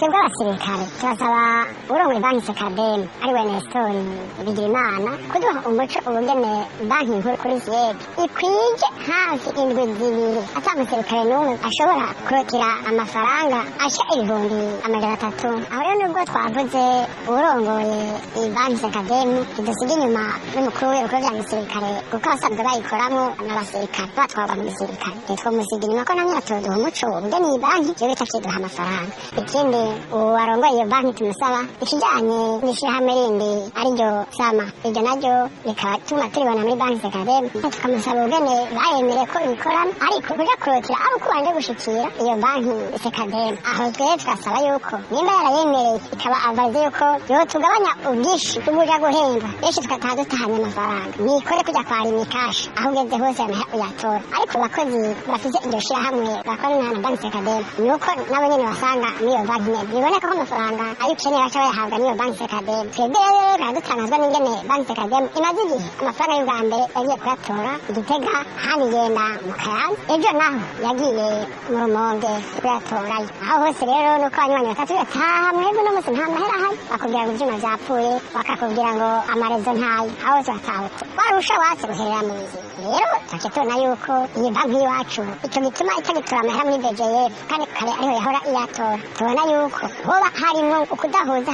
twebwe abasirikare turasaba urongoye banki CKDM ariwe Nestor Bigirimana kuduha umuco ubugene banki nkuru kuri ziyege ikwije hafi indwi zibiri ata umusirikare n'umwe ashobora kurotira amafaranga asha 300,000. aho rero nubwo twavuze urongoye iyi banki CKDM idusiga inyuma n'umukuru w'ibikorwa bya gisirikare kuko abasanzwe bayikoramwo n'abasirikare batwarwa mu gisirikare twomusiga inyuma ko namwe atoduha umuco ubugene iyi banki yo bitakiduha amafaranga. Ikindi uwarongoye iyo banki tumusaba ikijanye n'ishirahamwe rindi ariryo sama iryo naryo rikaba tuma turibona muri banki CKDM tukamusaba ubugene bayemere ko ibikorana ariko kuja kurotira abo kubanje gushikira iyo banki CKDM. aho twebwe tugasaba yuko nimba yarayemereye ikaba avaze yuko yotugabanya ubwinshi bw'ubuja guhemba benshi tukataha dutahanye amafaranga nikore kuja kwa rimikashi aho ugeze hose uyatora ariko abakozi bafise iryo shirahamwe bakorana na banki CKDM nuko nabo nyene basanga niyo banki nyene biboneka ko amafaranga ari ukeneye baca bayahabwa niyo banki CKDM. twebwe rero biradutangazwa n'ingene banki CKDM imaze igihe amafaranga y'ubwa mbere yagiye kuyatora igitega hano igenda mu kayanza ejo naho yagiye mu rumonge kuyatorayo. aho hose rero nuko abanywanyi batatu bataha mwebwe no musi nta mahera ahari bakubwira ngo ivyuma vyapfuye bakakubwira ngo amarezo ntayo aho hose batahutse warusha watse guherera mu buzima. rero tuce tubona yuko iyi banki y'iwacu ico gituma itagitora amahera muri BGF kandi kare ariho yahora iyatora tubona yuko hoba harimwo ukudahuza